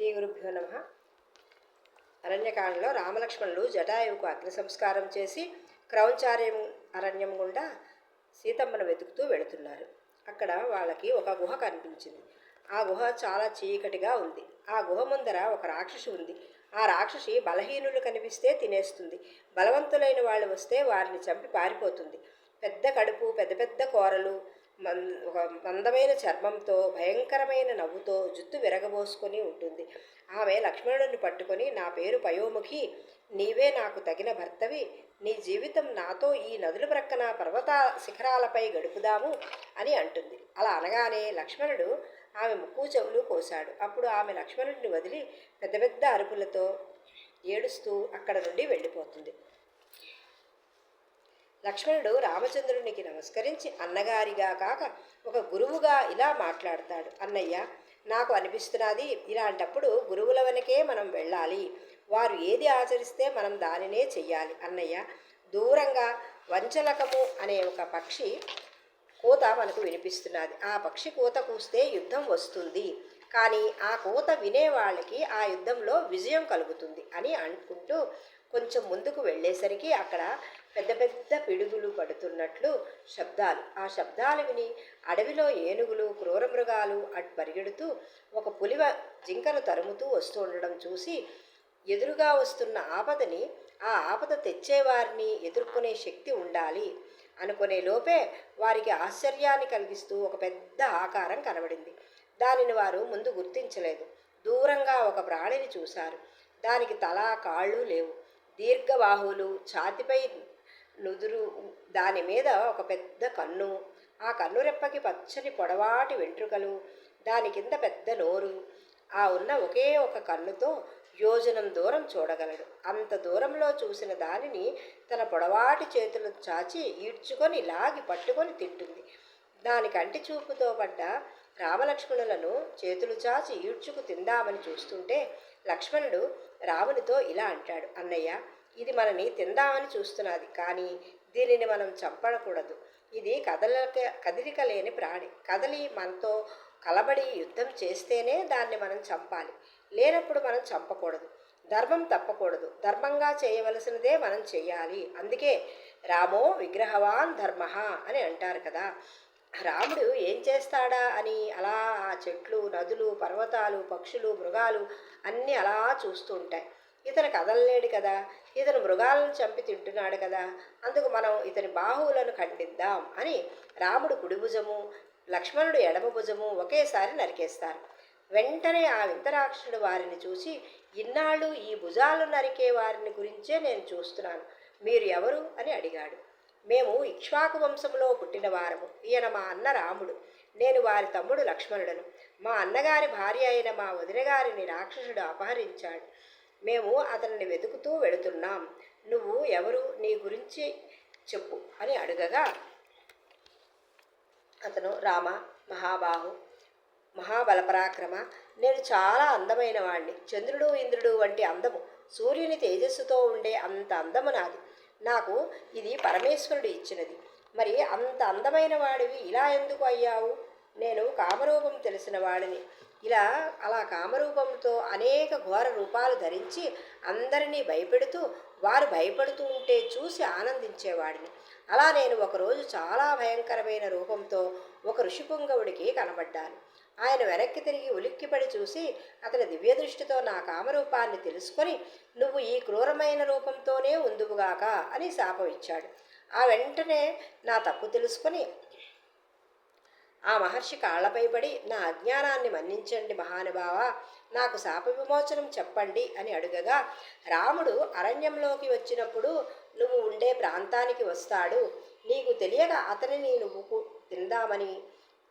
శ్రీ గురుభ్యో నమ. అరణ్యకాండలో రామలక్ష్మణులు జటాయువుకు అగ్ని సంస్కారం చేసి క్రౌంచార్యం అరణ్యం గుండా సీతమ్మను వెతుకుతూ వెళుతున్నారు. అక్కడ వాళ్ళకి ఒక గుహ కనిపించింది. ఆ గుహ చాలా చీకటిగా ఉంది. ఆ గుహ ముందర ఒక రాక్షసి ఉంది. ఆ రాక్షసి బలహీనులు కనిపిస్తే తినేస్తుంది. బలవంతులైన వాళ్ళు వస్తే వారిని చంపి పారిపోతుంది. పెద్ద కడుపు, పెద్ద పెద్ద కూరలు, ఒక మందమైన చర్మంతో, భయంకరమైన నవ్వుతో, జుట్టు విరగబోసుకొని ఉంటుంది. ఆమె లక్ష్మణుడిని పట్టుకొని, నా పేరు పయోముఖి, నీవే నాకు తగిన భర్తవి, నీ జీవితం నాతో ఈ నదుల ప్రక్కన పర్వత శిఖరాలపై గడుపుదాము అని అంటుంది. అలా అనగానే లక్ష్మణుడు ఆమె ముక్కు చెవులు కోశాడు. అప్పుడు ఆమె లక్ష్మణుడిని వదిలి పెద్ద పెద్ద అరుపులతో ఏడుస్తూ అక్కడ నుండి వెళ్ళిపోతుంది. లక్ష్మణుడు రామచంద్రునికి నమస్కరించి అన్నగారిగా కాక ఒక గురువుగా ఇలా మాట్లాడతాడు. అన్నయ్య, నాకు అనిపిస్తున్నది, ఇలాంటప్పుడు గురువుల వెనకే మనం వెళ్ళాలి. వారు ఏది ఆచరిస్తే మనం దానినే చెయ్యాలి. అన్నయ్య, దూరంగా వంచలకము అనే ఒక పక్షి కూత మనకు వినిపిస్తున్నది. ఆ పక్షి కూత కూస్తే యుద్ధం వస్తుంది, కానీ ఆ కూత వినే వాళ్ళకి ఆ యుద్ధంలో విజయం కలుగుతుంది అని అనుకుంటూ కొంచెం ముందుకు వెళ్ళేసరికి అక్కడ పెద్ద పెద్ద పిడుగులు పడుతున్నట్లు శబ్దాలు. ఆ శబ్దాలు విని అడవిలో ఏనుగులు, క్రూర మృగాలు అటు పరిగెడుతూ ఒక పులివ జింకను తరుముతూ వస్తూ ఉండడం చూసి, ఎదురుగా వస్తున్న ఆపదని, ఆ ఆపద తెచ్చేవారిని ఎదుర్కొనే శక్తి ఉండాలి అనుకునే లోపే వారికి ఆశ్చర్యాన్ని కలిగిస్తూ ఒక పెద్ద ఆకారం కనబడింది. దానిని వారు ముందు గుర్తించలేదు. దూరంగా ఒక ప్రాణిని చూశారు. దానికి తల, కాళ్ళు లేవు. దీర్ఘబాహువులు, ఛాతిపై నుదురు, దాని మీద ఒక పెద్ద కన్ను, ఆ కన్ను రెప్పకి పచ్చని పొడవాటి వెంట్రుకలు, దాని కింద పెద్ద నోరు. ఆ ఉన్న ఒకే ఒక కన్నుతో యోజనం దూరం చూడగలడు. అంత దూరంలో చూసిన దానిని తన పొడవాటి చేతులు చాచి ఈడ్చుకొని లాగి పట్టుకొని తింటుంది. దాని కంటి చూపుతో పడ్డ రామలక్ష్మణులను చేతులు చాచి ఈడ్చుకు తిందామని చూస్తుంటే లక్ష్మణుడు రామునితో ఇలా అంటాడు. అన్నయ్య, ఇది మనని తిందామని చూస్తున్నది, కానీ దీనిని మనం చంపకూడదు. ఇది కదలిక లేని ప్రాణి. కదలి మనతో కలబడి యుద్ధం చేస్తేనే దాన్ని మనం చంపాలి. లేనప్పుడు మనం చంపకూడదు. ధర్మం తప్పకూడదు. ధర్మంగా చేయవలసినదే మనం చెయ్యాలి. అందుకే రామో విగ్రహవాన్ ధర్మ అని అంటారు కదా. రాముడు ఏం చేస్తాడా అని అలా ఆ చెట్లు, నదులు, పర్వతాలు, పక్షులు, మృగాలు అన్నీ అలా చూస్తూ ఉంటాయి. ఇతను కదలలేడు కదా, ఇతను మృగాలను చంపి తింటున్నాడు కదా, అందుకు మనం ఇతని బాహువులను ఖండిద్దాం అని రాముడు కుడి భుజము, లక్ష్మణుడు ఎడమ భుజము ఒకేసారి నరికేస్తారు. వెంటనే ఆ వింతరాక్షుడు వారిని చూసి, ఇన్నాళ్ళు ఈ భుజాలు నరికే వారిని గురించే నేను చూస్తున్నాను, మీరు ఎవరు అని అడిగాడు. మేము ఇక్ష్వాకు వంశంలో పుట్టిన వారము. ఈయన మా అన్న రాముడు, నేను వారి తమ్ముడు లక్ష్మణుడను. మా అన్నగారి భార్య అయిన మా వదిన గారిని రాక్షసుడు అపహరించాడు. మేము అతనిని వెతుకుతూ వెళుతున్నాం. నువ్వు ఎవరు, నీ గురించి చెప్పు అని అడగగా అతను, రామ, మహాబాహు, మహాబలపరాక్రమ, నేను చాలా అందమైన వాణ్ణి. చంద్రుడు, ఇంద్రుడు వంటి అందము, సూర్యుని తేజస్సుతో ఉండే అంత అందము నాది. నాకు ఇది పరమేశ్వరుడు ఇచ్చినది. మరి అంత అందమైన వాడివి ఇలా ఎందుకు అయ్యావు? నేను కామరూపం తెలిసిన వాడిని. అలా కామరూపంతో అనేక ఘోర రూపాలు ధరించి అందరినీ భయపెడుతూ, వారు భయపడుతూ ఉంటే చూసి ఆనందించేవాడిని. అలా నేను ఒకరోజు చాలా భయంకరమైన రూపంతో ఒక ఋషిపుంగవుడికి కనబడ్డాను. ఆయన వెనక్కి తిరిగి ఉలిక్కిపడి చూసి అతని దివ్యదృష్టితో నా కామరూపాన్ని తెలుసుకొని, నువ్వు ఈ క్రూరమైన రూపంతోనే ఉందువుగాక అని శాపం ఇచ్చాడు. ఆ వెంటనే నా తప్పు తెలుసుకొని ఆ మహర్షి కాళ్లపై పడి, నా అజ్ఞానాన్ని మన్నించండి మహానుభావ, నాకు శాప విమోచనం చెప్పండి అని అడుగగా, రాముడు అరణ్యంలోకి వచ్చినప్పుడు నువ్వు ఉండే ప్రాంతానికి వస్తాడు. నీకు తెలియక అతనిని నువ్వు తిందామని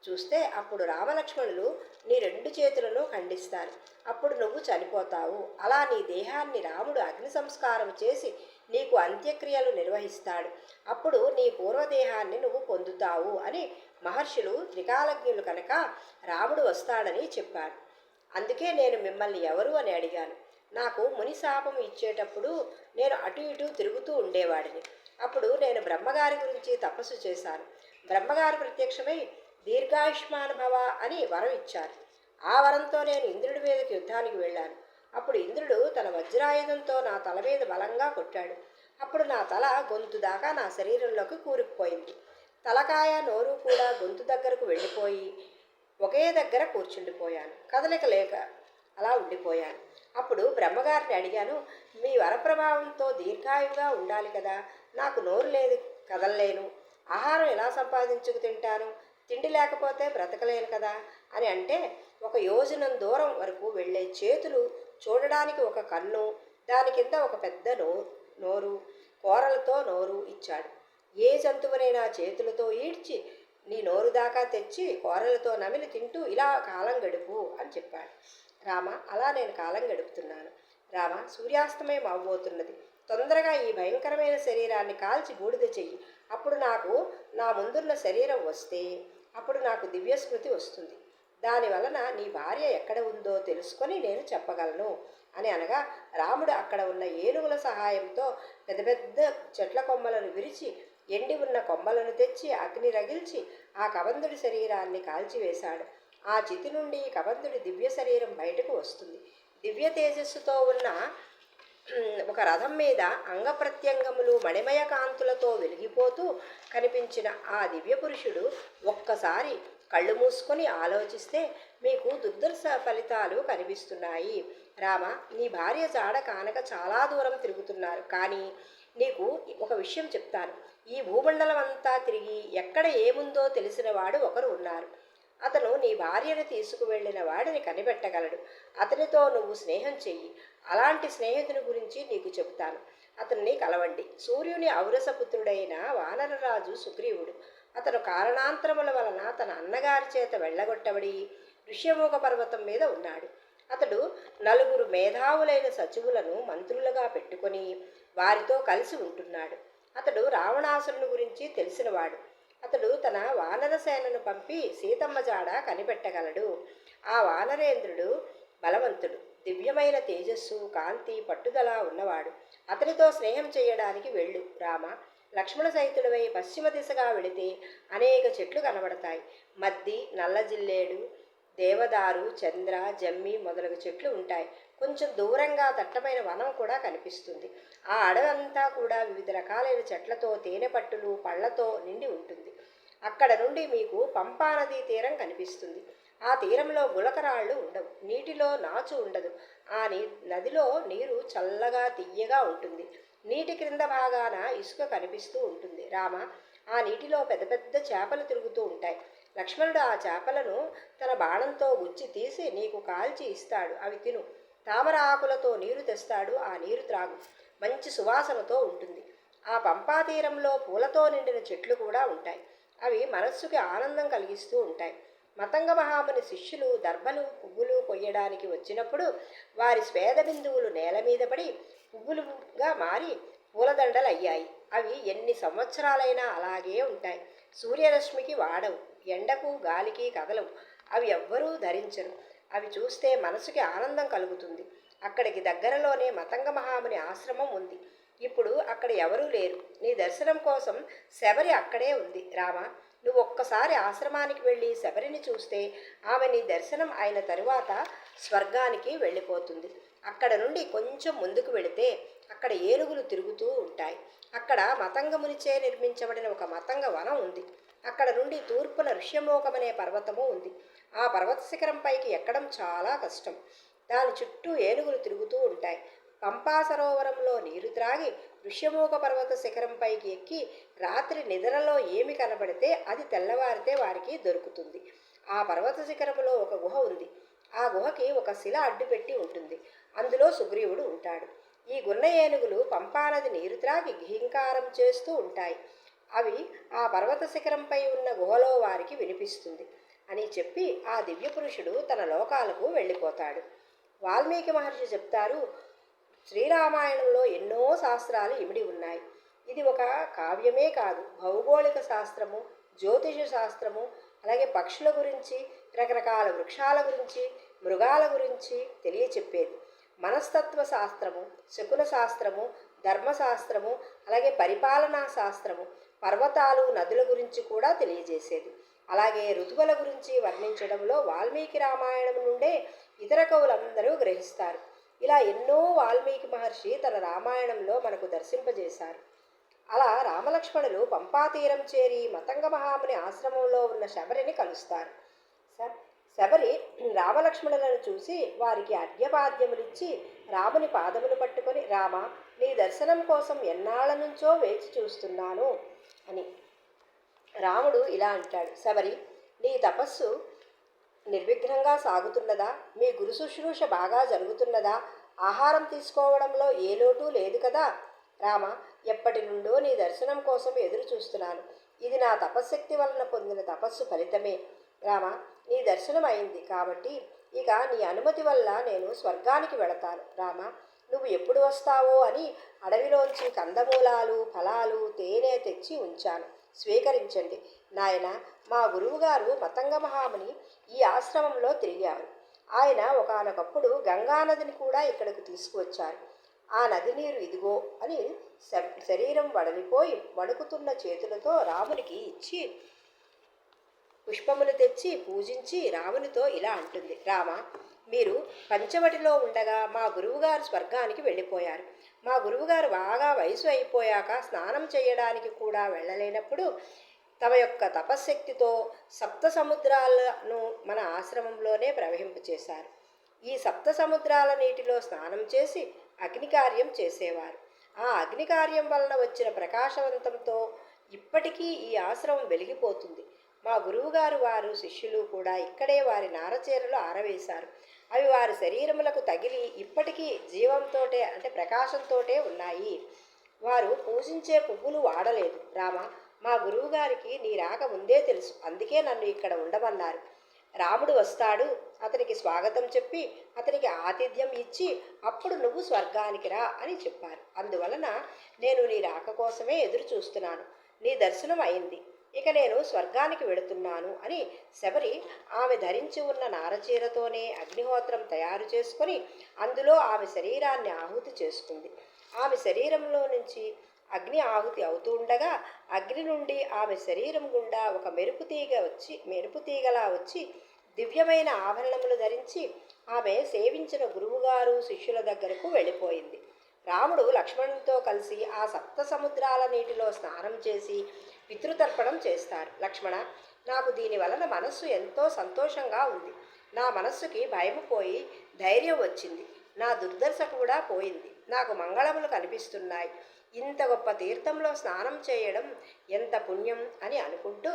చూస్తే అప్పుడు రామలక్ష్మణులు నీ 2 చేతులను ఖండిస్తారు. అప్పుడు నువ్వు చనిపోతావు. అలా నీ దేహాన్ని రాముడు అగ్ని సంస్కారం చేసి నీకు అంత్యక్రియలు నిర్వహిస్తాడు. అప్పుడు నీ పూర్వదేహాన్ని నువ్వు పొందుతావు అని మహర్షులు త్రికాలజ్ఞులు కనుక రాముడు వస్తాడని చెప్పాడు. అందుకే నేను మిమ్మల్ని ఎవరు అని అడిగాను. నాకు ముని శాపం ఇచ్చేటప్పుడు నేను అటు ఇటు తిరుగుతూ ఉండేవాడిని. అప్పుడు నేను బ్రహ్మగారి గురించి తపస్సు చేశాను. బ్రహ్మగారు ప్రత్యక్షమై దీర్ఘాయుష్మాన్ భవ అని వరం ఇచ్చారు. ఆ వరంతో నేను ఇంద్రుడి మీదకి యుద్ధానికి వెళ్ళాను. అప్పుడు ఇంద్రుడు తన వజ్రాయుధంతో నా తల మీద బలంగా కొట్టాడు. అప్పుడు నా తల గొంతు దాకా నా శరీరంలోకి కూరుకుపోయింది. తలకాయ నోరు కూడా గొంతు దగ్గరకు వెళ్ళిపోయి ఒకే దగ్గర కూర్చుండిపోయాను. కదలిక లేక అలా ఉండిపోయాను. అప్పుడు బ్రహ్మగారిని అడిగాను, మీ వరప్రభావంతో దీర్ఘాయువుగా ఉండాలి కదా, నాకు నోరు లేదు, కదలలేను, ఆహారం ఎలా సంపాదించుకు తింటాను, తిండి లేకపోతే బ్రతకలేను కదా అని అంటే, ఒక యోజనం దూరం వరకు వెళ్ళే చేతులు, చూడడానికి ఒక కన్ను, దాని కింద ఒక పెద్ద నోరు, కూరలతో నోరు ఇచ్చాడు. ఏ జంతువునైనా చేతులతో ఈడ్చి నీ నోరు దాకా తెచ్చి కూరలతో నమిలి తింటూ ఇలా కాలం గడుపు అని చెప్పాడు. రామ, అలా నేను కాలం గడుపుతున్నాను. రామ, సూర్యాస్తమయం అవ్వబోతున్నది. తొందరగా ఈ భయంకరమైన శరీరాన్ని కాల్చి బూడిద చెయ్యి. అప్పుడు నాకు నా ముందున్న శరీరం వస్తే అప్పుడు నాకు దివ్యస్మృతి వస్తుంది. దానివలన నీ భార్య ఎక్కడ ఉందో తెలుసుకొని నేను చెప్పగలను అని అనగా, రాముడు అక్కడ ఉన్న ఏనుగుల సహాయంతో పెద్ద పెద్ద చెట్ల కొమ్మలను విరిచి ఎండి ఉన్న కొమ్మలను తెచ్చి అగ్ని రగిల్చి ఆ కబంధుడి శరీరాన్ని కాల్చివేశాడు. ఆ చితి నుండి కబంధుడి దివ్య శరీరం బయటకు వస్తుంది. దివ్య తేజస్సుతో ఉన్న ఒక రథం మీద అంగప్రత్యంగములు మణిమయ కాంతులతో వెలిగిపోతూ కనిపించిన ఆ దివ్య పురుషుడు ఒక్కసారి కళ్ళు మూసుకొని ఆలోచిస్తే మీకు దుర్దర్శ ఫలితాలు కనిపిస్తున్నాయి. రామ, నీ భార్య జాడ కానక చాలా దూరం తిరుగుతున్నారు. కానీ నీకు ఒక విషయం చెప్తాను. ఈ భూమండలం అంతా తిరిగి ఎక్కడ ఏముందో తెలిసిన వాడు ఒకరు ఉన్నారు. అతను నీ భార్యను తీసుకువెళ్ళిన వాడిని కనిపెట్టగలడు. అతనితో నువ్వు స్నేహం చెయ్యి. అలాంటి స్నేహితుని గురించి నీకు చెబుతాను. అతన్ని కలవండి. సూర్యుని ఔరసపుత్రుడైన వానరరాజు సుగ్రీవుడు. అతను కారణాంతరముల వలన తన అన్నగారి చేత వెళ్ళగొట్టబడి ఋష్యమూక పర్వతం మీద ఉన్నాడు. అతడు 4 మేధావులైన సచివులను మంత్రులుగా పెట్టుకొని వారితో కలిసి ఉంటున్నాడు. అతడు రావణాసురుని గురించి తెలిసినవాడు. అతడు తన వానరసేనను పంపి సీతమ్మ జాడ కనిపెట్టగలడు. ఆ వానరేంద్రుడు బలవంతుడు, దివ్యమైన తేజస్సు, కాంతి, పట్టుదల ఉన్నవాడు. అతనితో స్నేహం చేయడానికి వెళ్ళు రామ. లక్ష్మణ సహితుడివై పశ్చిమ దిశగా వెళితే అనేక చెట్లు కనబడతాయి. మద్ది, నల్లజిల్లేడు, దేవదారు, చంద్ర, జమ్మి మొదలగు చెట్లు ఉంటాయి. కొంచెం దూరంగా దట్టమైన వనం కూడా కనిపిస్తుంది. ఆ అడవంతా కూడా వివిధ రకాలైన చెట్లతో, తేనె పట్టులు, పళ్లతో నిండి ఉంటుంది. అక్కడ నుండి మీకు పంపానదీ తీరం కనిపిస్తుంది. ఆ తీరంలో గులకరాళ్ళు ఉండవు, నీటిలో నాచు ఉండదు. ఆ నదిలో నీరు చల్లగా తియ్యగా ఉంటుంది. నీటి క్రింద భాగాన ఇసుక కనిపిస్తూ ఉంటుంది. రామ, ఆ నీటిలో పెద్ద పెద్ద చేపలు తిరుగుతూ ఉంటాయి. లక్ష్మణుడు ఆ చేపలను తన బాణంతో గుచ్చి తీసి నీకు కాల్చి ఇస్తాడు. అవి తిను. తామర ఆకులతో నీరు తెస్తాడు. ఆ నీరు త్రాగు. మంచి సువాసనతో ఉంటుంది. ఆ పంపా తీరంలో పూలతో నిండిన చెట్లు కూడా ఉంటాయి. అవి మనస్సుకి ఆనందం కలిగిస్తూ ఉంటాయి. మతంగ మహాముని శిష్యులు దర్భలు, పువ్వులు కొయ్యడానికి వచ్చినప్పుడు వారి స్వేద బిందువులు నేల మీద పడి పువ్వులుగా మారి పూలదండలు అయ్యాయి. అవి ఎన్ని సంవత్సరాలైనా అలాగే ఉంటాయి. సూర్యరశ్మికి వాడవు, ఎండకు గాలికి కదలవు. అవి ఎవ్వరూ ధరించరు. అవి చూస్తే మనసుకి ఆనందం కలుగుతుంది. అక్కడికి దగ్గరలోనే మతంగ మహాముని ఆశ్రమం ఉంది. ఇప్పుడు అక్కడ ఎవరూ లేరు. నీ దర్శనం కోసం శబరి అక్కడే ఉంది. రామ, నువ్వు ఒక్కసారి ఆశ్రమానికి వెళ్ళి శబరిని చూస్తే ఆమె నీ దర్శనం అయిన తరువాత స్వర్గానికి వెళ్ళిపోతుంది. అక్కడ నుండి కొంచెం ముందుకు వెళితే అక్కడ ఏనుగులు తిరుగుతూ ఉంటాయి. అక్కడ మతంగమునిచే నిర్మించబడిన ఒక మతంగ వనం ఉంది. అక్కడ నుండి తూర్పున ఋష్యమూకమనే పర్వతము ఉంది. ఆ పర్వత శిఖరం పైకి ఎక్కడం చాలా కష్టం. దాని చుట్టూ ఏనుగులు తిరుగుతూ ఉంటాయి. పంపా సరోవరంలో నీరు త్రాగి ఋష్యమూక పర్వత శిఖరం పైకి ఎక్కి రాత్రి నిద్రలో ఏమి కనబడితే అది తెల్లవారితే వారికి దొరుకుతుంది. ఆ పర్వత శిఖరములో ఒక గుహ ఉంది. ఆ గుహకి ఒక శిల అడ్డుపెట్టి ఉంటుంది. అందులో సుగ్రీవుడు ఉంటాడు. ఈ గున్న ఏనుగులు పంపానది నీరు త్రాగి ఘీంకారం చేస్తూ ఉంటాయి. అవి ఆ పర్వత శిఖరంపై ఉన్న గుహలో వారికి వినిపిస్తుంది అని చెప్పి ఆ దివ్య పురుషుడు తన లోకాలకు వెళ్ళిపోతాడు. వాల్మీకి మహర్షి చెప్తారు, శ్రీరామాయణంలో ఎన్నో శాస్త్రాలు ఇమిడి ఉన్నాయి. ఇది ఒక కావ్యమే కాదు, భౌగోళిక శాస్త్రము, జ్యోతిష శాస్త్రము, అలాగే పక్షుల గురించి, రకరకాల వృక్షాల గురించి, మృగాల గురించి తెలియచెప్పేది. మనస్తత్వ శాస్త్రము, శకున శాస్త్రము, ధర్మశాస్త్రము, అలాగే పరిపాలనా శాస్త్రము, పర్వతాలు, నదుల గురించి కూడా తెలియజేసేది. అలాగే ఋతువుల గురించి వర్ణించడంలో వాల్మీకి రామాయణం నుండే ఇతర కవులందరూ గ్రహిస్తారు. ఇలా ఎన్నో వాల్మీకి మహర్షి తన రామాయణంలో మనకు దర్శింపజేశారు. అలా రామలక్ష్మణులు పంపాతీరం చేరి మతంగ మహాముని ఆశ్రమంలో ఉన్న శబరిని కలుస్తారు. శబరి రామలక్ష్మణులను చూసి వారికి అర్ఘ్యపాద్యములిచ్చి రాముని పాదములు పట్టుకొని, రామ, నీ దర్శనం కోసం ఎన్నాళ్ళ నుంచో వేచి చూస్తున్నాను అని. రాముడు ఇలా అంటాడు, శబరి, నీ తపస్సు నిర్విఘ్నంగా సాగుతున్నదా? మీ గురు శుశ్రూష బాగా జరుగుతున్నదా? ఆహారం తీసుకోవడంలో ఏ లోటు లేదు కదా? రామ, ఎప్పటి నుండో నీ దర్శనం కోసం ఎదురు చూస్తున్నాను. ఇది నా తపశ్శక్తి వలన పొందిన తపస్సు ఫలితమే. రామ, నీ దర్శనం అయింది కాబట్టి ఇక నీ అనుమతి వల్ల నేను స్వర్గానికి వెళతాను. రామ, నువ్వు ఎప్పుడు వస్తావో అని అడవిలోంచి కందమూలాలు, ఫలాలు, తేనె తెచ్చి ఉంచాను, స్వీకరించండి. నాయన, మా గురువుగారు మతంగ మహాముని ఈ ఆశ్రమంలో తిరిగారు. ఆయన ఒకానొకప్పుడు గంగానదిని కూడా ఇక్కడకు తీసుకువచ్చారు. ఆ నది నీరు ఇదిగో అని శరీరం వడలిపోయి వణుకుతున్న చేతులతో రామునికి ఇచ్చి పుష్పములు తెచ్చి పూజించి రామునితో ఇలా అంటుంది, రామ, మీరు పంచవటిలో ఉండగా మా గురువుగారు స్వర్గానికి వెళ్ళిపోయారు. మా గురువుగారు బాగా వయసు అయిపోయాక స్నానం చేయడానికి కూడా వెళ్ళలేనప్పుడు తమ యొక్క తపశ్శక్తితో సప్త సముద్రాలను మన ఆశ్రమంలోనే ప్రవహింపచేశారు. ఈ సప్త సముద్రాల నీటిలో స్నానం చేసి అగ్నికార్యం చేసేవారు. ఆ అగ్నికార్యం వలన వచ్చిన ప్రకాశవంతంతో ఇప్పటికీ ఈ ఆశ్రమం వెలిగిపోతుంది. మా గురువుగారు వారు శిష్యులు కూడా ఇక్కడే వారి నారచీరలు ఆరవేశారు. అవి వారి శరీరములకు తగిలి ఇప్పటికీ జీవంతోటే అంటే ప్రకాశంతోటే ఉన్నాయి. వారు పూజించే పువ్వులు వాడలేదు. రామ, మా గురువుగారికి నీ రాక ముందే తెలుసు, అందుకే నన్ను ఇక్కడ ఉండమన్నారు. రాముడు వస్తాడు, అతనికి స్వాగతం చెప్పి అతనికి ఆతిథ్యం ఇచ్చి అప్పుడు నువ్వు స్వర్గానికి రా అని చెప్పారు. అందువలన నేను నీ రాక కోసమే ఎదురు చూస్తున్నాను. నీ దర్శనం అయింది, ఇక నేను స్వర్గానికి వెళుతున్నాను అని శబరి ఆమె ధరించి ఉన్న నారచీరతోనే అగ్నిహోత్రం తయారు చేసుకొని అందులో ఆమె శరీరాన్ని ఆహుతి చేసుకుంది. ఆమె శరీరంలో నుంచి అగ్ని ఆహుతి అవుతూ ఉండగా అగ్ని నుండి ఆమె శరీరం గుండా ఒక మెరుపుతీగలా వచ్చి దివ్యమైన ఆభరణములు ధరించి ఆమె సేవించిన గురువుగారు శిష్యుల దగ్గరకు వెళ్ళిపోయింది. రాముడు లక్ష్మణునితో కలిసి ఆ సప్త సముద్రాల నీటిలో స్నానం చేసి పితృతర్పణం చేస్తారు. లక్ష్మణ, నాకు దీని వలన మనస్సు ఎంతో సంతోషంగా ఉంది. నా మనస్సుకి భయము పోయి ధైర్యం వచ్చింది. నా దుర్దశ కూడా పోయింది. నాకు మంగళములు కనిపిస్తున్నాయి. ఇంత గొప్ప తీర్థంలో స్నానం చేయడం ఎంత పుణ్యం అని అనుకుంటూ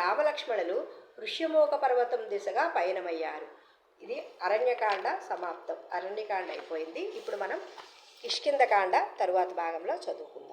రామలక్ష్మణులు ఋష్యమూక పర్వతం దిశగా పయనమయ్యారు. ఇది అరణ్యకాండ సమాప్తం. అరణ్యకాండ అయిపోయింది. ఇప్పుడు మనం కిష్కింధకాండ తరువాత భాగంలో చదువుకుందాం.